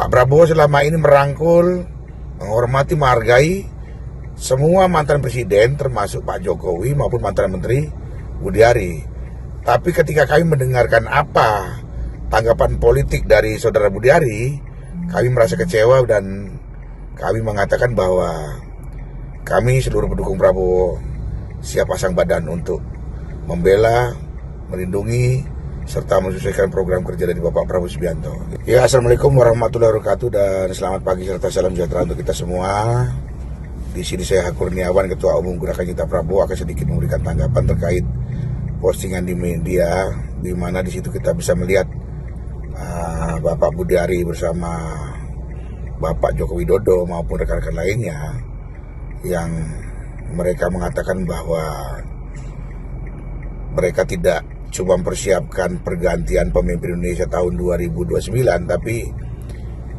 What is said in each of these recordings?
Prabowo selama ini merangkul, menghormati, menghargai semua mantan presiden termasuk Pak Jokowi maupun mantan menteri Budiari. Tapi ketika kami mendengarkan apa tanggapan politik dari saudara Budiari, kami merasa kecewa dan kami mengatakan bahwa kami seluruh pendukung Prabowo siap pasang badan untuk membela, melindungi, serta menyesuaikan program kerja dari Bapak Prabowo Subianto. Ya, Assalamualaikum warahmatullahi wabarakatuh dan selamat pagi serta salam sejahtera untuk kita semua. Di sini saya Kurniawan, Ketua Umum Gerakan Cinta Prabowo, akan sedikit memberikan tanggapan terkait postingan di media, di mana di situ kita bisa melihat Bapak Budiari bersama Bapak Joko Widodo maupun rekan-rekan lainnya yang mereka mengatakan bahwa mereka tidak cuma mempersiapkan pergantian pemimpin Indonesia tahun 2029, tapi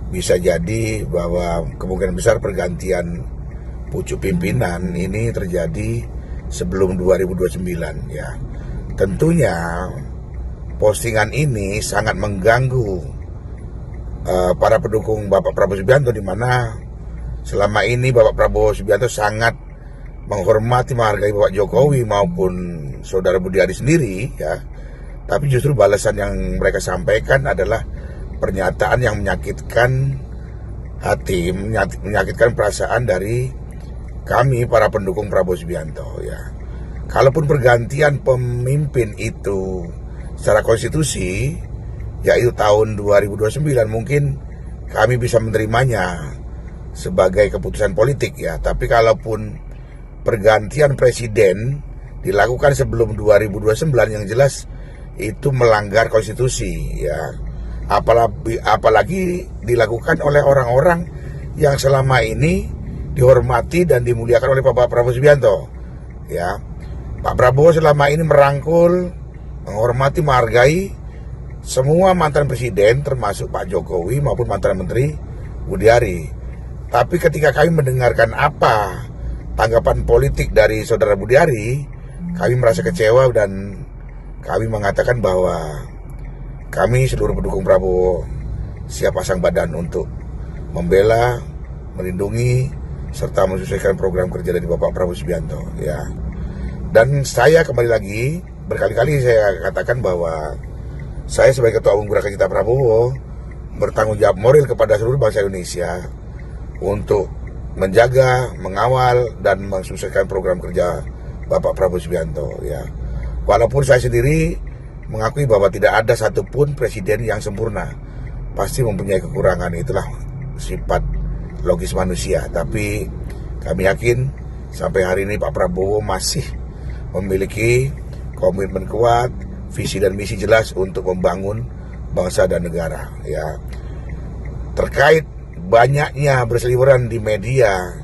bisa jadi bahwa kemungkinan besar pergantian pucuk pimpinan ini terjadi sebelum 2029 ya. Tentunya postingan ini sangat mengganggu para pendukung Bapak Prabowo Subianto, di mana selama ini Bapak Prabowo Subianto sangat menghormati, menghargai Bapak Jokowi maupun saudara Budiari sendiri ya. Tapi justru balasan yang mereka sampaikan adalah pernyataan yang menyakitkan hati, menyakitkan perasaan dari kami para pendukung Prabowo Subianto ya. Kalaupun pergantian pemimpin itu secara konstitusi yaitu tahun 2029, mungkin kami bisa menerimanya sebagai keputusan politik ya. Tapi kalaupun pergantian presiden dilakukan sebelum 2029, yang jelas itu melanggar konstitusi ya. Apalagi dilakukan oleh orang-orang yang selama ini dihormati dan dimuliakan oleh Bapak Prabowo Subianto ya. Pak Prabowo selama ini merangkul, menghormati, menghargai semua mantan presiden termasuk Pak Jokowi maupun mantan menteri Budiari. Tapi ketika kami mendengarkan apa tanggapan politik dari saudara Budiari, kami merasa kecewa dan kami mengatakan bahwa kami seluruh pendukung Prabowo siap pasang badan untuk membela, melindungi, serta menyesuaikan program kerja dari Bapak Prabowo Subianto ya. Dan saya kembali lagi, berkali-kali saya katakan bahwa saya sebagai Ketua Umum Gerakan Cinta Prabowo bertanggung jawab moral kepada seluruh bangsa Indonesia untuk menjaga, mengawal, dan mensukseskan program kerja Bapak Prabowo Subianto ya. Walaupun saya sendiri mengakui bahwa tidak ada satupun presiden yang sempurna, pasti mempunyai kekurangan, itulah sifat logis manusia. Tapi kami yakin sampai hari ini Pak Prabowo masih memiliki komitmen kuat, visi dan misi jelas untuk membangun bangsa dan negara ya. Terkait banyaknya berseliweran di media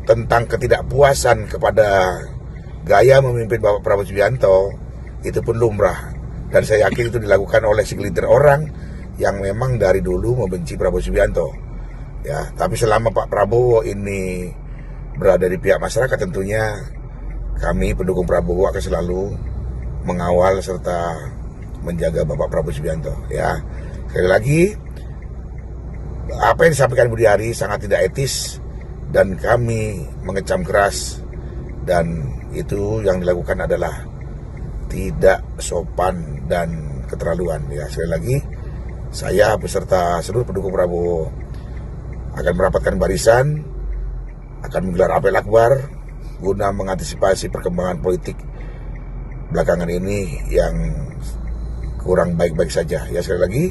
tentang ketidakpuasan kepada gaya memimpin Bapak Prabowo Subianto, itu pun lumrah, dan saya yakin itu dilakukan oleh segelintir orang yang memang dari dulu membenci Prabowo Subianto ya. Tapi selama Pak Prabowo ini berada di pihak masyarakat, tentunya kami pendukung Prabowo akan selalu mengawal serta menjaga Bapak Prabowo Subianto ya. Sekali lagi, apa yang disampaikan Budiari sangat tidak etis dan kami mengecam keras, dan itu yang dilakukan adalah tidak sopan dan keterlaluan ya. Sekali lagi, saya beserta seluruh pendukung Prabowo akan merapatkan barisan, akan menggelar apel akbar guna mengantisipasi perkembangan politik belakangan ini yang kurang baik-baik saja ya. Sekali lagi,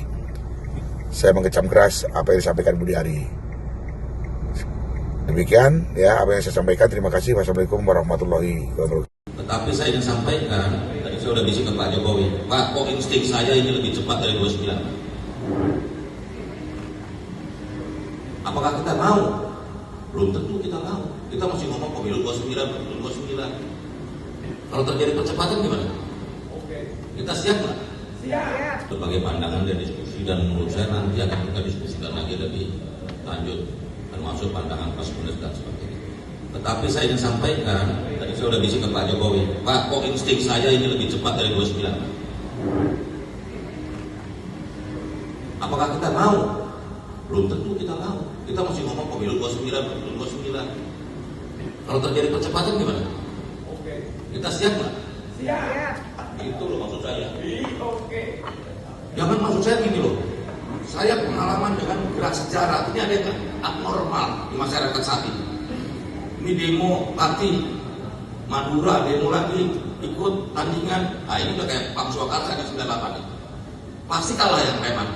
saya mengecam keras apa yang disampaikan Budiari. Demikian ya apa yang saya sampaikan. Terima kasih. Wassalamualaikum warahmatullahi wabarakatuh. Tetapi saya ingin sampaikan, tadi saya sudah bisik ke Pak Jokowi, Pak, kok insting saya ini lebih cepat dari 29? Apakah kita mau? Belum tentu kita mau. Kita masih ngomong pemilu 29, pemilu 29. Kalau terjadi percepatan gimana? Kita siap nggak? Siap. Berbagai pandangan dan diskusi, dan menurut saya nanti akan kita diskusikan lagi lebih lanjut, termasuk pandangan plus minus dan sebagainya. Tetapi saya ingin sampaikan, tadi saya sudah bisik ke Pak Jokowi, Pak, kok insting saya ini lebih cepat dari 29? Apakah kita mau? Belum tentu kita mau. Kita masih ngomong pemilu 29, pemilu 29. Kalau terjadi percepatan gimana? Kita siap nggak? Siap. Itu loh maksud saya. Oke. Jangan maksud saya gini loh. Saya pengalaman dengan gerak sejarah ini ada yang abnormal di masyarakat saat ini. Ini demo parti Madura, demo lagi ikut tandingan. Nah ini udah kayak Pam Swakarsa di 98 ini. Pasti kalah yang preman.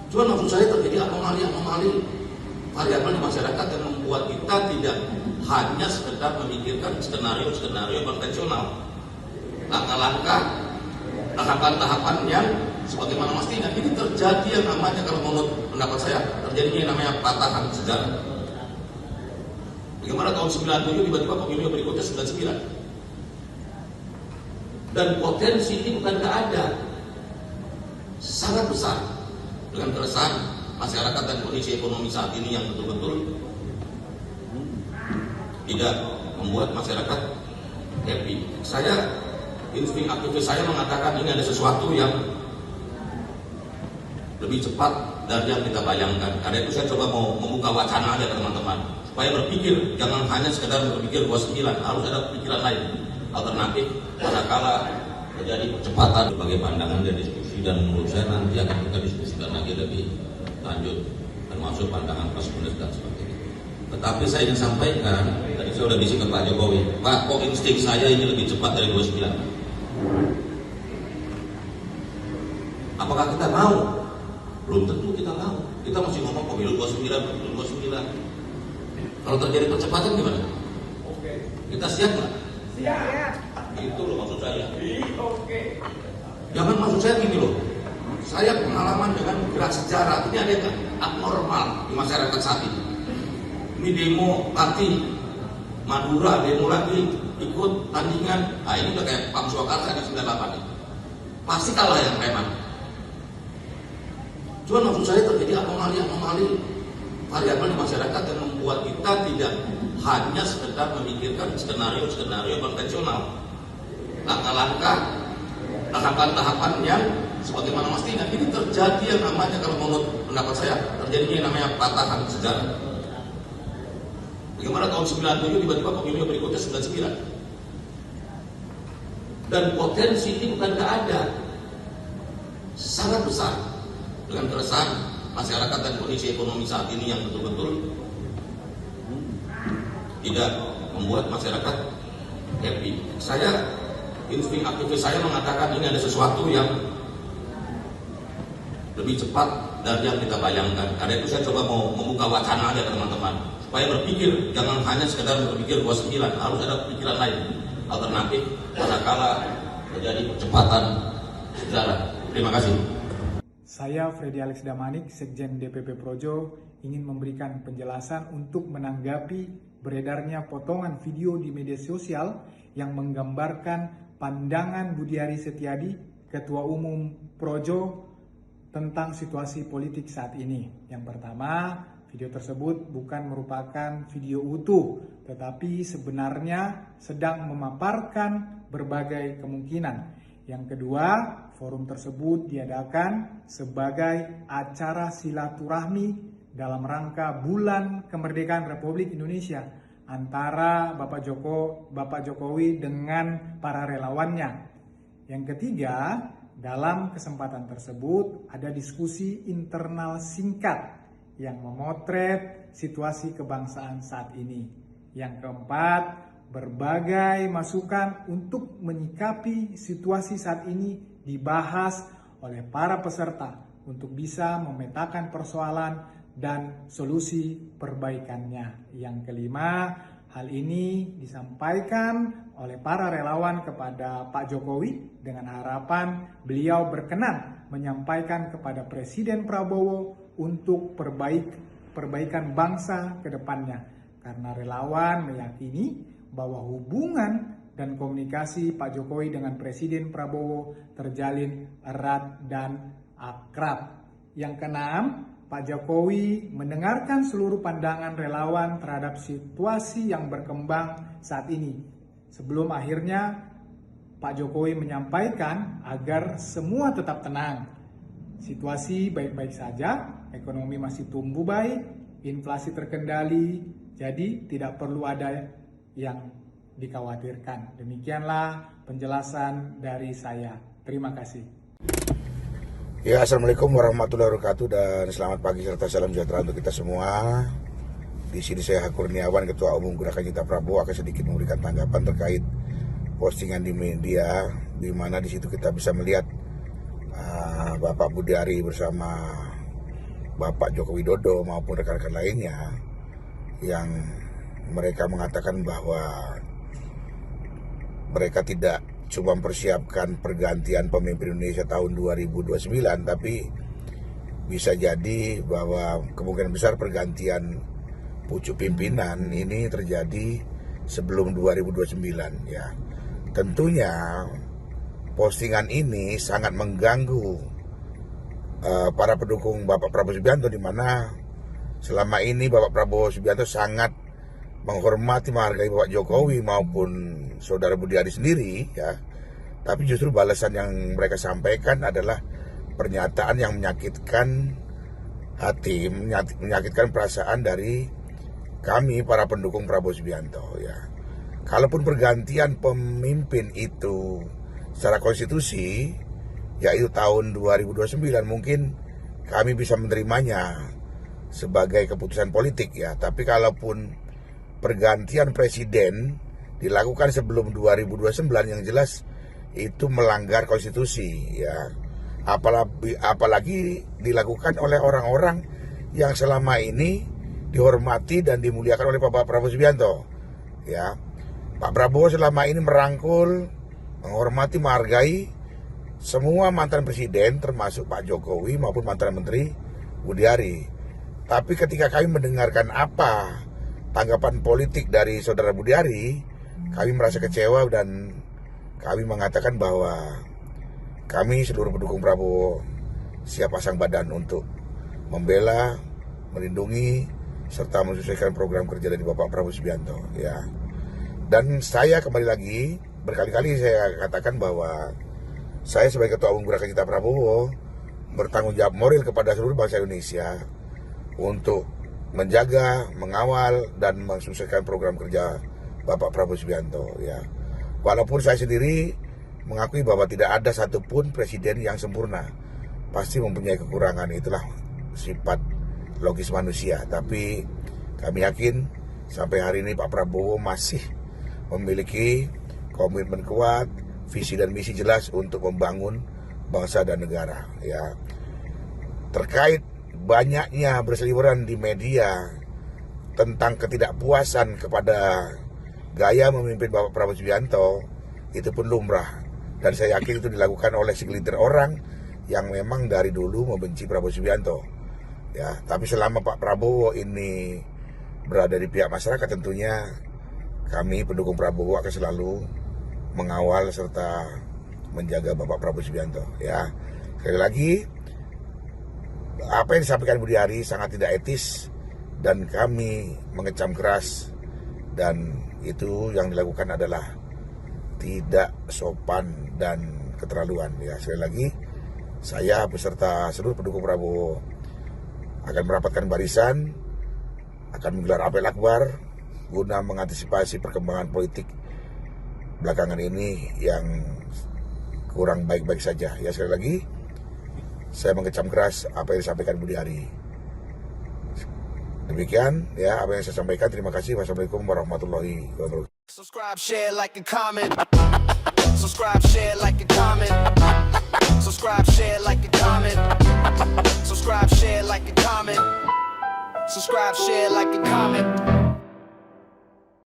Cuma maksud saya terjadi anomali variabel di masyarakat yang membuat kita tidak hanya sekedar memikirkan skenario konvensional, langkah-langkah, tahapan-tahapan yang sebagaimana mestinya. Ini terjadi yang namanya, kalau menurut pendapat saya, terjadinya yang namanya patahan sejarah. Bagaimana tahun 97 tiba-tiba pemilu berikutnya 99. Dan potensi ini bukan tidak ada, sangat besar, dengan keresahan masyarakat dan kondisi ekonomi saat ini yang betul-betul tidak membuat masyarakat happy. Insting aktivis saya mengatakan ini ada sesuatu yang lebih cepat dari yang kita bayangkan. Karena itu saya coba mau membuka wacana aja teman-teman, supaya berpikir, jangan hanya sekedar berpikir 29, harus ada pikiran lain, alternatif, manakala terjadi percepatan. Berbagai pandangan dan diskusi, dan menurut saya nanti akan kita diskusikan lagi lebih lanjut, termasuk pandangan plus minus dan sebagainya. Tetapi saya ingin sampaikan, tadi saya sudah bisik ke Pak Jokowi, Pak, kok insting saya ini lebih cepat dari 29? Apakah kita mau? Belum tentu kita mau. Kita masih ngomong pemilu 29, pemilu 29. Kalau terjadi percepatan gimana? Kita siap nggak? Siap. Itu loh maksud saya. Oke. Jangan maksud saya gini loh. Saya pengalaman dengan gerak sejarah ini ada yang abnormal di masyarakat saat ini. Ini demo parti Madura, demo lagi ikut tandingan. Nah ini udah kayak Pam Swakarsa di 98 ini. Pasti kalah yang preman. Cuma maksud saya terjadi anomali variabel di masyarakat yang membuat kita tidak hanya sekedar memikirkan skenario konvensional, langkah-langkah, tahapan-tahapan yang sebagaimana mestinya. Ini terjadi yang namanya, kalau menurut pendapat saya, terjadinya yang namanya patahan sejarah. Bagaimana tahun 97 tiba-tiba pemilu berikutnya 99. Dan potensi ini bukan tidak ada, sangat besar, dengan keresahan masyarakat dan kondisi ekonomi saat ini yang betul-betul tidak membuat masyarakat happy. Insting aktivis saya mengatakan ini ada sesuatu yang lebih cepat dari yang kita bayangkan. Karena itu saya coba mau membuka wacana aja teman-teman, supaya berpikir, jangan hanya sekedar berpikir 29, harus ada pikiran lain, alternatif, manakala terjadi percepatan sejarah. Terima kasih. Saya Freddy Alex Damanik, Sekjen DPP Projo, ingin memberikan penjelasan untuk menanggapi beredarnya potongan video di media sosial yang menggambarkan pandangan Budiari Setiadi, Ketua Umum Projo, tentang situasi politik saat ini. Yang pertama, video tersebut bukan merupakan video utuh, tetapi sebenarnya sedang memaparkan berbagai kemungkinan. Yang kedua, forum tersebut diadakan sebagai acara silaturahmi dalam rangka Bulan Kemerdekaan Republik Indonesia antara Bapak Jokowi dengan para relawannya. Yang ketiga, dalam kesempatan tersebut ada diskusi internal singkat yang memotret situasi kebangsaan saat ini. Yang keempat, berbagai masukan untuk menyikapi situasi saat ini dibahas oleh para peserta untuk bisa memetakan persoalan dan solusi perbaikannya. Yang kelima, hal ini disampaikan oleh para relawan kepada Pak Jokowi dengan harapan beliau berkenan menyampaikan kepada Presiden Prabowo untuk perbaikan bangsa ke depannya. Karena relawan meyakini bahwa hubungan dan komunikasi Pak Jokowi dengan Presiden Prabowo terjalin erat dan akrab. Yang keenam, Pak Jokowi mendengarkan seluruh pandangan relawan terhadap situasi yang berkembang saat ini. Sebelum akhirnya Pak Jokowi menyampaikan agar semua tetap tenang. situasi baik-baik saja, ekonomi masih tumbuh baik, inflasi terkendali, jadi tidak perlu ada yang dikhawatirkan. Demikianlah penjelasan dari saya. Terima kasih. Ya, Assalamualaikum warahmatullahi wabarakatuh dan selamat pagi serta salam sejahtera untuk kita semua. Di sini saya Kurniawan, Ketua Umum Gerakan Cinta Prabowo, akan sedikit memberikan tanggapan terkait postingan di media, di mana di situ kita bisa melihat Bapak Budiari bersama Bapak Joko Widodo maupun rekan-rekan lainnya yang mereka mengatakan bahwa mereka tidak cuma mempersiapkan pergantian pemimpin Indonesia tahun 2029, tapi bisa jadi bahwa kemungkinan besar pergantian pucuk pimpinan ini terjadi sebelum 2029 ya. Tentunya postingan ini sangat mengganggu para pendukung Bapak Prabowo Subianto, di mana selama ini Bapak Prabowo Subianto sangat menghormati, menghargai Bapak Jokowi maupun Saudara Budiari sendiri ya. Tapi justru balasan yang mereka sampaikan adalah pernyataan yang menyakitkan hati, menyakitkan perasaan dari kami para pendukung Prabowo Subianto ya. Kalaupun pergantian pemimpin itu secara konstitusi yaitu tahun 2029, mungkin kami bisa menerimanya sebagai keputusan politik ya. Tapi kalaupun pergantian presiden dilakukan sebelum 2029, yang jelas itu melanggar konstitusi ya. Apalagi dilakukan oleh orang-orang yang selama ini dihormati dan dimuliakan oleh Bapak Prabowo Subianto ya. Pak Prabowo selama ini merangkul, menghormati, menghargai semua mantan presiden termasuk Pak Jokowi maupun mantan menteri Budiari. Tapi ketika kami mendengarkan apa tanggapan politik dari Saudara Budiari, kami merasa kecewa dan kami mengatakan bahwa kami seluruh pendukung Prabowo siap pasang badan untuk membela, melindungi, serta menyesuaikan program kerja dari Bapak Prabowo Subianto ya. Dan saya kembali lagi, berkali-kali saya katakan bahwa saya sebagai Ketua Umum Gerakan Cinta Prabowo bertanggung jawab moral kepada seluruh bangsa Indonesia untuk menjaga, mengawal, dan mensukseskan program kerja Bapak Prabowo Subianto ya. Walaupun saya sendiri mengakui bahwa tidak ada satupun presiden yang sempurna, pasti mempunyai kekurangan, itulah sifat logis manusia. Tapi kami yakin sampai hari ini Pak Prabowo masih memiliki komitmen kuat, visi dan misi jelas untuk membangun bangsa dan negara ya. Terkait banyaknya berseliweran di media tentang ketidakpuasan kepada gaya memimpin Bapak Prabowo Subianto, itu pun lumrah, dan saya yakin itu dilakukan oleh segelintir orang yang memang dari dulu membenci Prabowo Subianto ya. Tapi selama Pak Prabowo ini berada di pihak masyarakat, tentunya kami pendukung Prabowo akan selalu mengawal serta menjaga Bapak Prabowo Subianto ya. Sekali lagi, apa yang disampaikan Budiari sangat tidak etis dan kami mengecam keras, dan itu yang dilakukan adalah tidak sopan dan keterlaluan ya. Sekali lagi, saya beserta seluruh pendukung Prabowo akan merapatkan barisan, akan menggelar apel akbar guna mengantisipasi perkembangan politik belakangan ini yang kurang baik-baik saja ya. Sekali lagi, saya mengecam keras apa yang disampaikan Budiari. Demikian ya apa yang saya sampaikan. Terima kasih. Wassalamualaikum warahmatullahi wabarakatuh. Subscribe, share, like, and comment. Subscribe, share, like, and comment. Subscribe, share, like, and comment. Subscribe, share, like, and comment. Subscribe, share, like, and comment.